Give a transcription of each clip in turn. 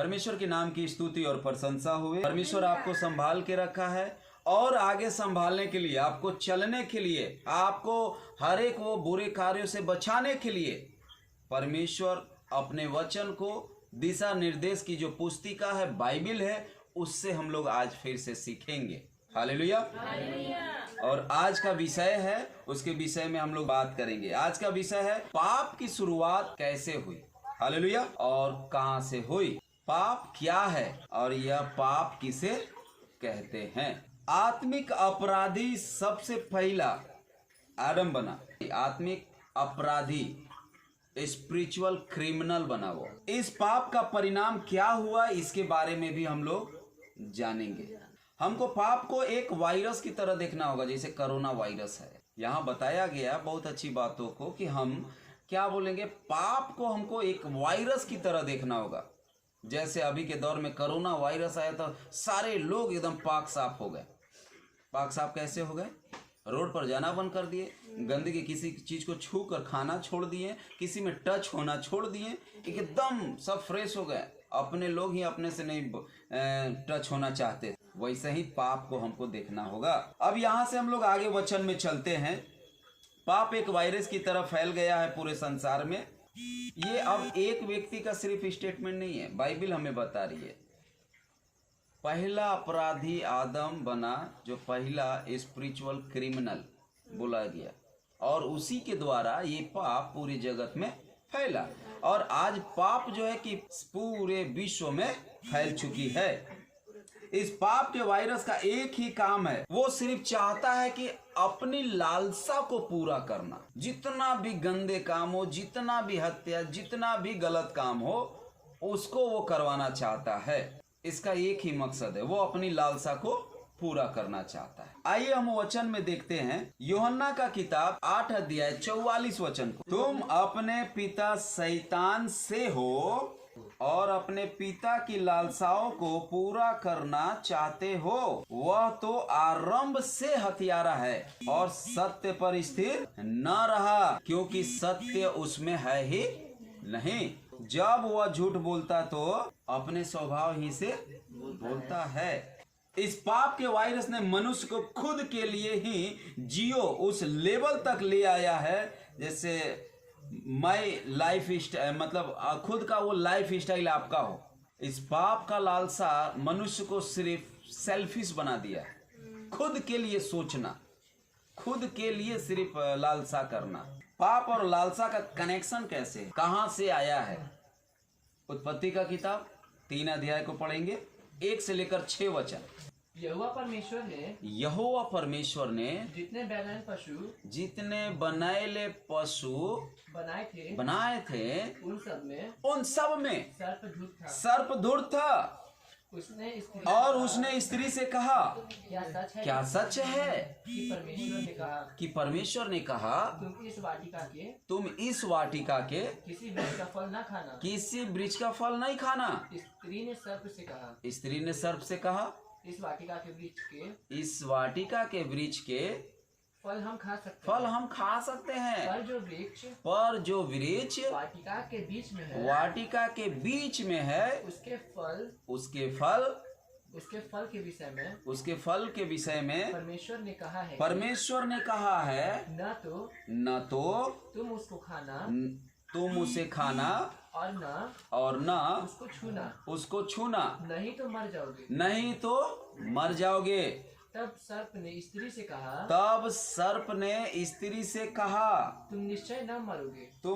परमेश्वर के नाम की स्तुति और प्रशंसा हुए। परमेश्वर आपको संभाल के रखा है और आगे संभालने के लिए, आपको चलने के लिए, आपको हर एक वो बुरे कार्यों से बचाने के लिए परमेश्वर अपने वचन को, दिशा निर्देश की जो पुस्तिका है, बाइबिल है, उससे हम लोग आज फिर से सीखेंगे। हालेलुया। और आज का विषय है, उसके विषय में हम लोग बात करेंगे। आज का विषय है पाप की शुरुआत कैसे हुई। हालेलुया। और कहां से हुई, पाप क्या है और यह पाप किसे कहते हैं। आत्मिक अपराधी सबसे पहला आदम बना, आत्मिक अपराधी, स्पिरिचुअल क्रिमिनल बना वो। इस पाप का परिणाम क्या हुआ, इसके बारे में भी हम लोग जानेंगे। हमको पाप को एक वायरस की तरह देखना होगा, जैसे कोरोना वायरस है। यहाँ बताया गया बहुत अच्छी बातों को कि हम क्या बोलेंगे, पाप को हमको एक वायरस की तरह देखना होगा। जैसे अभी के दौर में कोरोना वायरस आया तो सारे लोग एकदम पाक साफ हो गए। पाक साफ कैसे हो गए? रोड पर जाना बंद कर दिए, गंदगी किसी चीज को छू कर खाना छोड़ दिए, किसी में टच होना छोड़ दिए, एकदम सब फ्रेश हो गए। अपने लोग ही अपने से नहीं टच होना चाहते। वैसे ही पाप को हमको देखना होगा। अब यहाँ से हम लोग आगे वचन में चलते हैं। पाप एक वायरस की तरह फैल गया है पूरे संसार में। ये अब एक व्यक्ति का सिर्फ स्टेटमेंट नहीं है, बाइबिल हमें बता रही है। पहला अपराधी आदम बना, जो पहला स्पिरिचुअल क्रिमिनल बोला गया, और उसी के द्वारा ये पाप पूरी जगत में फैला। और आज पाप जो है कि पूरे विश्व में फैल चुकी है। इस पाप के वायरस का एक ही काम है, वो सिर्फ चाहता है कि अपनी लालसा को पूरा करना। जितना भी गंदे काम हो, जितना भी हत्या, जितना भी गलत काम हो, उसको वो करवाना चाहता है। इसका एक ही मकसद है, वो अपनी लालसा को पूरा करना चाहता है। आइए हम वचन में देखते हैं, यूहन्ना का किताब 8 अध्याय 44 वचन को। तुम अपने पिता शैतान से हो और अपने पिता की लालसाओं को पूरा करना चाहते हो। वह तो आरंभ से हत्यारा है और सत्य पर स्थिर न रहा, क्योंकि सत्य उसमें है ही नहीं। जब वह झूठ बोलता तो अपने स्वभाव ही से बोलता है। इस पाप के वायरस ने मनुष्य को खुद के लिए ही जियो उस लेवल तक ले आया है, जैसे मैं लाइफ स्टाइल, मतलब खुद का वो लाइफ स्टाइल आपका हो। इस पाप का लालसा मनुष्य को सिर्फ सेल्फिश बना दिया है। खुद के लिए सोचना, खुद के लिए सिर्फ लालसा करना। पाप और लालसा का कनेक्शन कैसे, कहां से आया है? उत्पत्ति का किताब 3 अध्याय को पढ़ेंगे, 1 से लेकर 6 वचन। यहोवा परमेश्वर ने जितने बनाए पशु बनाए थे उन सब में सर्प धूर्त था। उसने स्त्री से कहा, क्या सच है कि परमेश्वर ने कहा तुम इस वाटिका के किसी वृक्ष का फल नहीं खाना। स्त्री ने सर्प से कहा इस वाटिका के वृक्ष के फल हम खा सकते हैं, पर जो वृक्ष वाटिका के बीच में है उसके फल के विषय में परमेश्वर ने कहा है न तो तुम उसे खाना और न उसको छूना, नहीं तो मर जाओगे। तब सर्प ने स्त्री से कहा तुम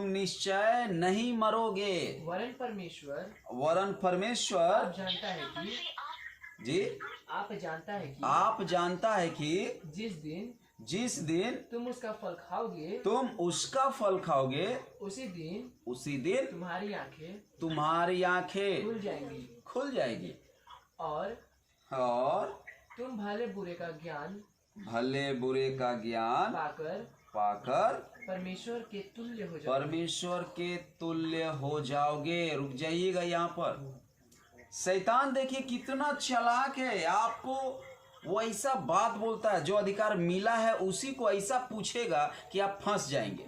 निश्चय नहीं मरोगे, वरन परमेश्वर आप जानता है कि जिस दिन तुम उसका फल खाओगे उसी दिन तुम्हारी आंखें खुल जाएगी और तुम भले बुरे का ज्ञान पाकर परमेश्वर के तुल्य हो जाओगे। रुक जाइएगा यहाँ पर। शैतान देखिए कितना चालाक है, आपको वो ऐसा बात बोलता है, जो अधिकार मिला है उसी को ऐसा पूछेगा कि आप फंस जाएंगे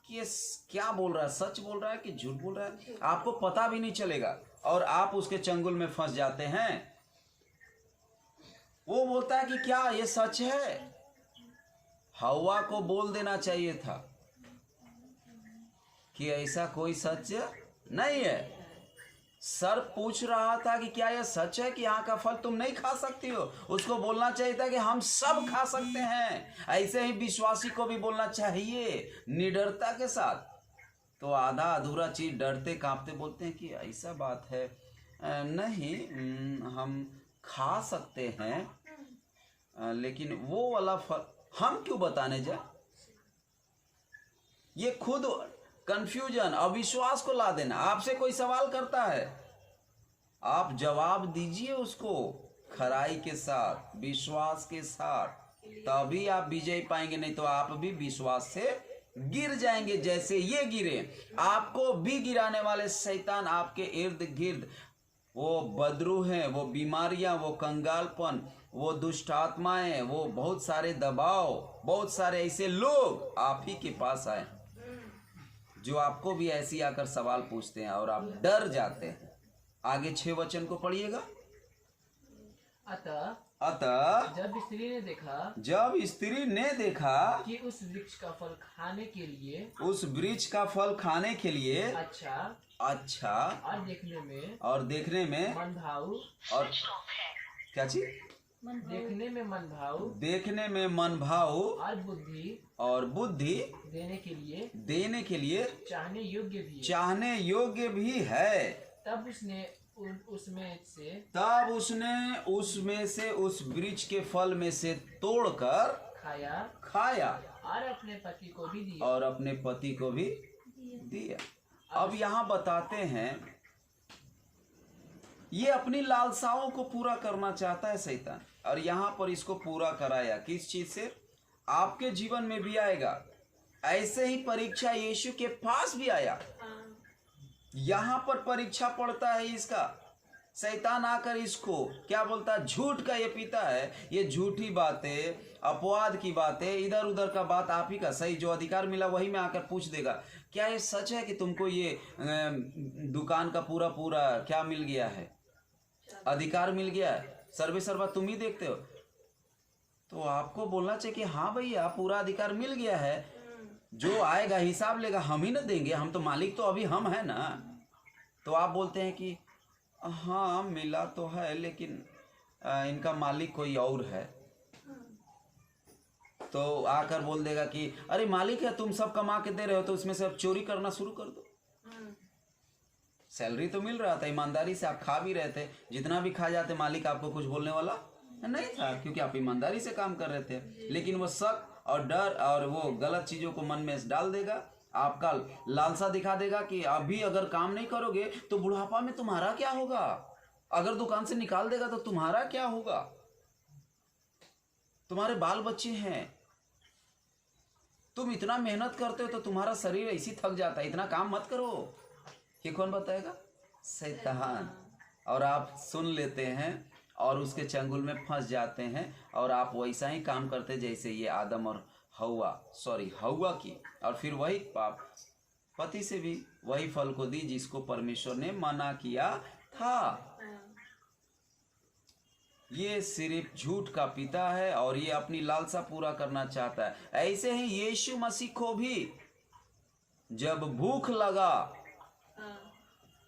कि ये क्या बोल रहा है, सच बोल रहा है कि झूठ बोल रहा है, आपको पता भी नहीं चलेगा। और आप उसके चंगुल में फंस जाते हैं। वो बोलता है कि क्या ये सच है? हवा को बोल देना चाहिए था कि ऐसा कोई सच नहीं है। सर्प पूछ रहा था कि क्या यह सच है कि यहाँ का फल तुम नहीं खा सकती हो? उसको बोलना चाहिए था कि हम सब खा सकते हैं। ऐसे ही विश्वासी को भी बोलना चाहिए निडरता के साथ। तो आधा अधूरा चीज डरते कांपते बोलते हैं कि ऐसा बात है, नहीं हम खा सकते हैं, लेकिन वो वाला फल हम क्यों बताने जाए? ये खुद कंफ्यूजन, अविश्वास को ला देना। आपसे कोई सवाल करता है, आप जवाब दीजिए उसको खराई के साथ, विश्वास के साथ, तभी आप विजय पाएंगे। नहीं तो आप भी विश्वास से गिर जाएंगे जैसे ये गिरे। आपको भी गिराने वाले शैतान आपके इर्द गिर्द, वो बदरू हैं, वो बीमारियां, वो कंगालपन, वो दुष्ट आत्माएं, वो बहुत सारे दबाव, बहुत सारे ऐसे लोग आप ही के पास आए जो आपको भी ऐसी आकर सवाल पूछते हैं और आप डर जाते हैं। आगे 6 वचन को पढ़िएगा। अतः जब स्त्री ने देखा कि उस वृक्ष का फल खाने के लिए अच्छा और देखने में मनभाऊ और क्या चीज देखने में मनभाऊ और बुद्धि देने के लिए चाहने योग्य भी है। तब उसने उसमें से उस वृक्ष के फल में से तोड़कर खाया और अपने पति को भी दिया। अब यहाँ बताते हैं, ये अपनी लालसाओं को पूरा करना चाहता है शैतान, और यहाँ पर इसको पूरा कराया। किस चीज से? आपके जीवन में भी आएगा। ऐसे ही परीक्षा यीशु के पास भी आया। यहाँ पर परीक्षा पड़ता है इसका। शैतान आकर इसको क्या बोलता है? झूठ का ये पीता है। ये झूठी बातें, अपवाद की बातें, इधर उधर का बात आप ही का सही जो अधिकार मिला वही में आकर पूछ देगा। क्या ये सच है कि तुमको ये दुकान का पूरा क्या मिल गया है? अधिकार मिल गया है, सर्वे सर्वा तुम ही देखते हो। तो आपको बोलना चाहिए कि हाँ भैया पूरा अधिकार मिल गया है, जो आएगा हिसाब लेगा हम ही ना देंगे, हम तो मालिक तो अभी हम है ना। तो आप बोलते हैं कि हाँ मिला तो है, लेकिन इनका मालिक कोई और है। तो आकर बोल देगा कि अरे मालिक है, तुम सब कमा के दे रहे हो तो उसमें से अब चोरी करना शुरू कर दो। सैलरी तो मिल रहा था, ईमानदारी से आप खा भी रहे थे, जितना भी खा जाते मालिक आपको कुछ बोलने वाला नहीं था, क्योंकि आप ईमानदारी से काम कर रहे थे। लेकिन वो शक और डर और वो गलत चीजों को मन में डाल देगा, आपका लालसा दिखा देगा कि अभी अगर काम नहीं करोगे तो बुढ़ापा में तुम्हारा क्या होगा, अगर दुकान से निकाल देगा तो तुम्हारा क्या होगा, तुम्हारे बाल बच्चे हैं, तुम इतना मेहनत करते हो तो तुम्हारा शरीर ऐसी थक जाता है, इतना काम मत करो। ये कौन बताएगा? शैतान। और आप सुन लेते हैं और उसके चंगुल में फंस जाते हैं, और आप वैसा ही काम करते जैसे ये आदम और हव्वा की, और फिर वही पाप पति से भी वही फल को दी जिसको परमेश्वर ने मना किया था। ये सिर्फ झूठ का पिता है और ये अपनी लालसा पूरा करना चाहता है। ऐसे ही यीशु मसीह को भी जब भूख लगा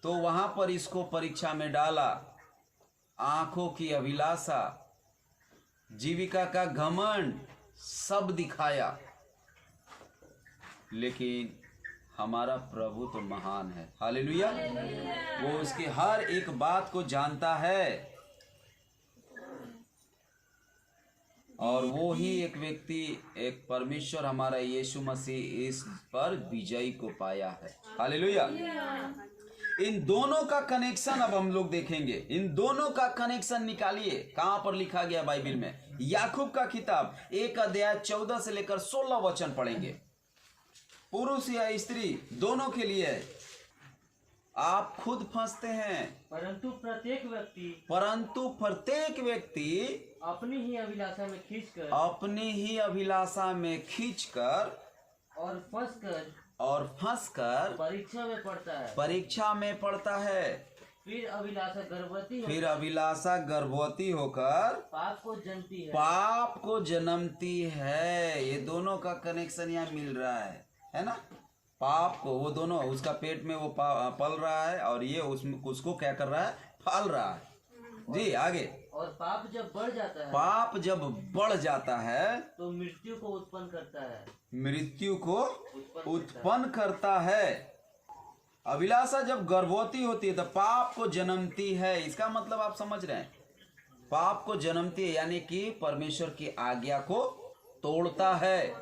तो वहां पर इसको परीक्षा में डाला। आंखों की अभिलाषा, जीविका का घमंड सब दिखाया, लेकिन हमारा प्रभु तो महान है। हालेलुया। वो उसकी हर एक बात को जानता है, और वो ही एक व्यक्ति, एक परमेश्वर हमारा यीशु मसीह इस पर विजय को पाया है। हालेलुया। इन दोनों का कनेक्शन अब हम लोग देखेंगे। इन दोनों का कनेक्शन निकालिए। कहां पर लिखा गया बाइबल में? याकूब का किताब 1 अध्याय 14 से लेकर 16 वचन पढ़ेंगे। पुरुष या स्त्री दोनों के लिए आप खुद फंसते हैं, परंतु प्रत्येक व्यक्ति अपनी ही अभिलाषा में खींचकर और फंसकर परीक्षा में पड़ता है। फिर अभिलाषा गर्भवती होकर पाप को जन्मती है। ये दोनों का कनेक्शन यहाँ मिल रहा है ना। पाप को, वो दोनों, उसका पेट में वो पल रहा है और ये उसको क्या कर रहा है, पाल रहा है। जी आगे। और पाप जब बढ़ जाता है, पाप जब बढ़ जाता है तो मृत्यु को उत्पन्न करता है। मृत्यु को उत्पन्न करता है। अभिलाषा जब गर्भवती होती है तो पाप को जन्मती है। इसका मतलब आप समझ रहे हैं, पाप को जन्मती है यानी कि परमेश्वर की आज्ञा को तोड़ता है।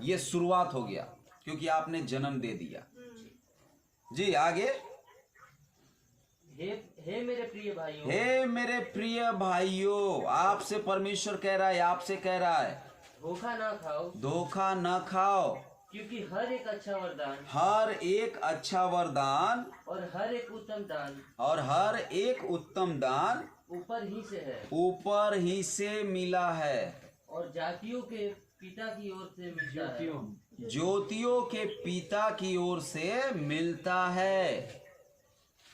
ये शुरुआत हो गया क्योंकि आपने जन्म दे दिया। जी आगे। हे मेरे प्रिय भाइयों, हे मेरे प्रिय भाइयों, आपसे परमेश्वर कह रहा है, आपसे कह रहा है, धोखा ना खाओ, धोखा न खाओ, क्योंकि हर एक अच्छा वरदान, हर एक अच्छा वरदान और हर एक उत्तम दान, और हर एक उत्तम दान ऊपर ही से है, ऊपर ही से मिला है और जातियों के पिता की ओर से मिलता है। ज्योतियों के पिता की ओर से मिलता है,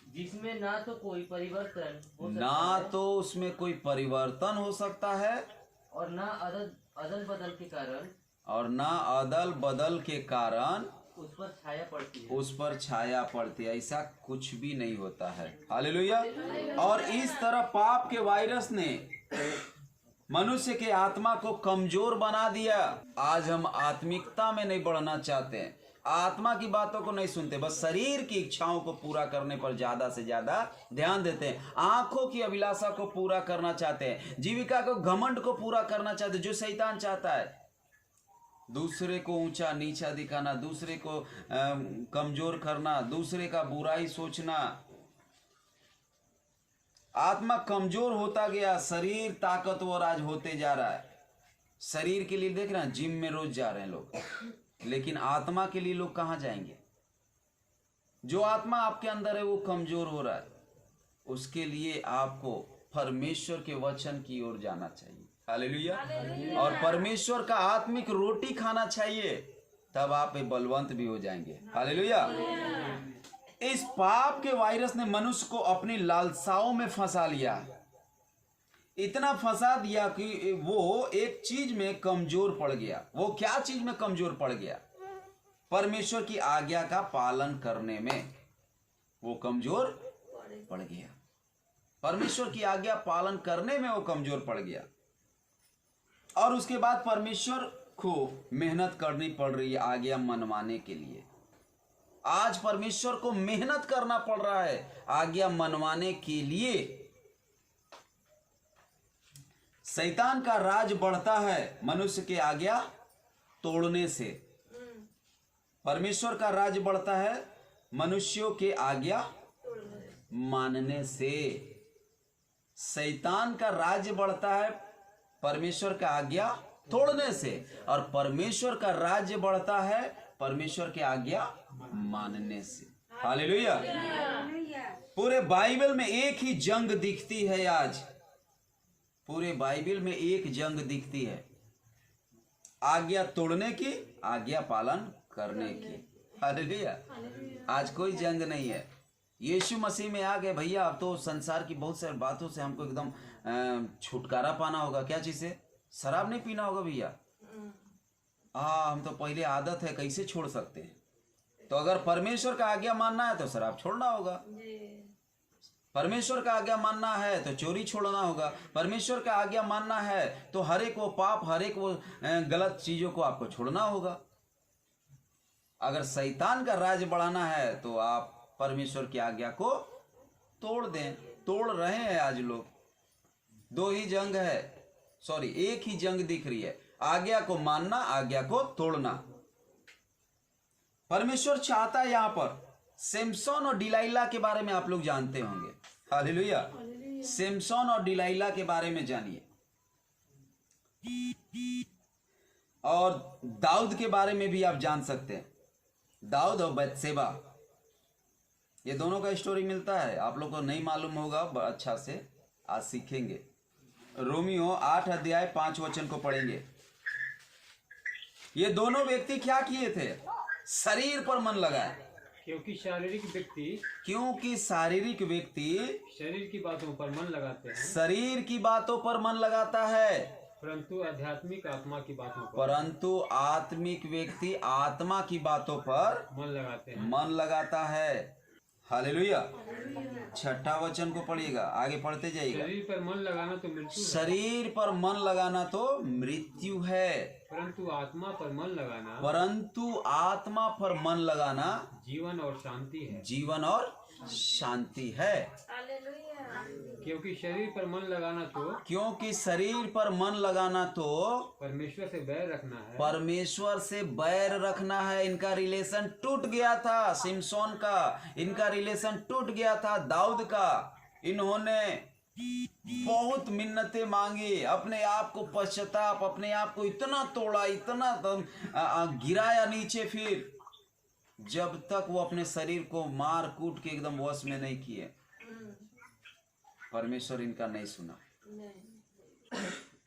जिसमें ना तो कोई परिवर्तन हो सकता ना है, तो उसमें कोई परिवर्तन हो सकता है और ना अदल बदल के कारण, और ना अदल बदल के कारण उस पर छाया पड़ती है। उस पर छाया पड़ती है। ऐसा कुछ भी नहीं होता है। हालेलुया। और इस तरह पाप के वायरस ने मनुष्य के आत्मा को कमजोर बना दिया। आज हम आत्मिकता में नहीं बढ़ना चाहते हैं, आत्मा की बातों को नहीं सुनते, बस शरीर की इच्छाओं को पूरा करने पर ज्यादा से ज्यादा ध्यान देते हैं। आंखों की अभिलाषा को पूरा करना चाहते हैं, जीविका को, घमंड को पूरा करना चाहते हैं, जो शैतान चाहता है। दूसरे को ऊंचा नीचा दिखाना, दूसरे को कमजोर करना, दूसरे का बुराई सोचना। आत्मा कमजोर होता गया, शरीर ताकतवर आज होते जा रहा है। शरीर के लिए देख रहे हैं, जिम में रोज जा रहे हैं लोग, लेकिन आत्मा के लिए लोग कहाँ जाएंगे? जो आत्मा आपके अंदर है वो कमजोर हो रहा है, उसके लिए आपको परमेश्वर के वचन की ओर जाना चाहिए। हालेलुया। और परमेश्वर का आत्मिक रोटी खाना चाहिए, तब आप बलवंत भी हो जाएंगे। हालेलुया। इस पाप के वायरस ने मनुष्य को अपनी लालसाओं में फंसा लिया, इतना फंसा दिया कि वो एक चीज में कमजोर पड़ गया। वो क्या चीज में कमजोर पड़ गया? परमेश्वर की आज्ञा का पालन करने में वो कमजोर पड़ गया। परमेश्वर की आज्ञा पालन करने में वो कमजोर पड़ गया। और उसके बाद परमेश्वर को मेहनत करनी पड़ रही है आज्ञा मनवाने के लिए। आज परमेश्वर को मेहनत करना पड़ रहा है आज्ञा मनवाने के लिए। शैतान का राज बढ़ता है मनुष्य के आज्ञा तोड़ने से, परमेश्वर का राज बढ़ता है मनुष्यों के आज्ञा मानने से। शैतान का राज्य बढ़ता है परमेश्वर का आज्ञा तोड़ने से, और परमेश्वर का राज्य बढ़ता है परमेश्वर के आज्ञा मानने से। हालेलुया। पूरे बाइबल में एक ही जंग दिखती है आज, पूरे बाइबल में एक जंग दिखती है, आज्ञा तोड़ने की, आज्ञा पालन करने की। हालेलुया। आज कोई जंग नहीं है। यीशु मसीह में आ गए भैया, अब तो संसार की बहुत सारी बातों से हमको एकदम छुटकारा पाना होगा। क्या चीज से? शराब नहीं पीना होगा भैया। हम तो पहले आदत है, कैसे छोड़ सकते हैं? तो अगर परमेश्वर का आज्ञा मानना है तो शराब छोड़ना होगा, परमेश्वर का आज्ञा मानना है तो चोरी छोड़ना होगा, परमेश्वर का आज्ञा मानना है तो हर एक वो पाप, हर एक वो गलत चीजों को आपको छोड़ना होगा। अगर शैतान का राज बढ़ाना है तो आप परमेश्वर की आज्ञा को तोड़ दें। तोड़ रहे हैं आज लोग। दो ही जंग है, सॉरी एक ही जंग दिख रही है, आज्ञा को मानना, आज्ञा को तोड़ना। परमेश्वर चाहता है यहां पर, सिमसोन और डिलाइला के बारे में आप लोग जानते होंगे। हालेलुया। सिमसोन और डिलाइला के बारे में जानिए, और दाऊद के बारे में भी आप जान सकते हैं। दाऊद और बत्शेबा, ये दोनों का स्टोरी मिलता है। आप लोग को नहीं मालूम होगा, अच्छा से आज सीखेंगे। रोमियो 8 अध्याय 5 वचन को पढ़ेंगे। ये दोनों व्यक्ति क्या किए थे? शरीर पर मन लगाए, क्योंकि शारीरिक व्यक्ति शरीर की बातों पर मन लगाते हैं, शरीर की बातों पर मन लगाता है, परंतु आध्यात्मिक आत्मा की बातों पर परंतु आत्मिक व्यक्ति आत्मा की बातों पर मन लगाता है। हालेलुया। 6ठा वचन को पढ़िएगा, आगे पढ़ते जाइएगा। शरीर पर मन लगाना तो मृत्यु है, शरीर पर मन लगाना तो मृत्यु है, परंतु आत्मा पर मन लगाना जीवन और शांति है। जीवन और शांति है। क्योंकि शरीर पर मन लगाना तो परमेश्वर से बैर रखना है। इनका रिलेशन टूट गया था, सिमसोन का इनका रिलेशन टूट गया था, दाऊद का। इन्होंने बहुत मिन्नतें मांगी, अपने आप को पश्चाताप, अपने आप को इतना तोड़ा, इतना गिराया नीचे, फिर जब तक वो अपने शरीर को मार कूट के एकदम वश में नहीं किए, परमेश्वर इनका नहीं सुना।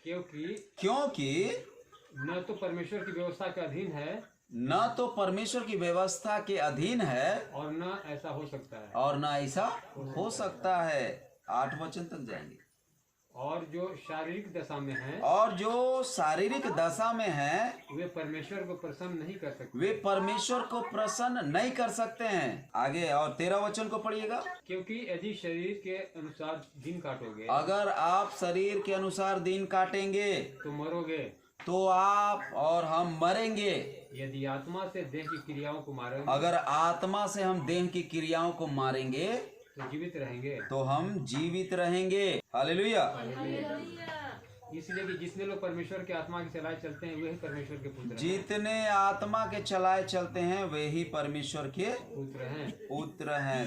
क्योंकि न तो परमेश्वर की व्यवस्था के अधीन है, न तो परमेश्वर की व्यवस्था के अधीन है, और न ऐसा हो सकता है। 8 वचन तक जाएंगे। और जो शारीरिक दशा में है वे परमेश्वर को प्रसन्न नहीं कर सकते हैं। आगे और 13 वचन को पढ़िएगा। क्योंकि यदि शरीर के अनुसार दिन काटोगे, अगर आप शरीर के अनुसार दिन काटेंगे तो मरोगे, तो आप और हम मरेंगे। यदि आत्मा से देह की क्रियाओं को मारेंगे, अगर आत्मा से हम देह की क्रियाओं को मारेंगे तो जीवित रहेंगे, तो हम जीवित रहेंगे। हालेलुया। इसलिए कि जितने लोग परमेश्वर के आत्मा के चलाए चलते हैं वही परमेश्वर के पुत्र हैं। जितने आत्मा के चलाए चलते हैं वे ही परमेश्वर के पुत्र हैं।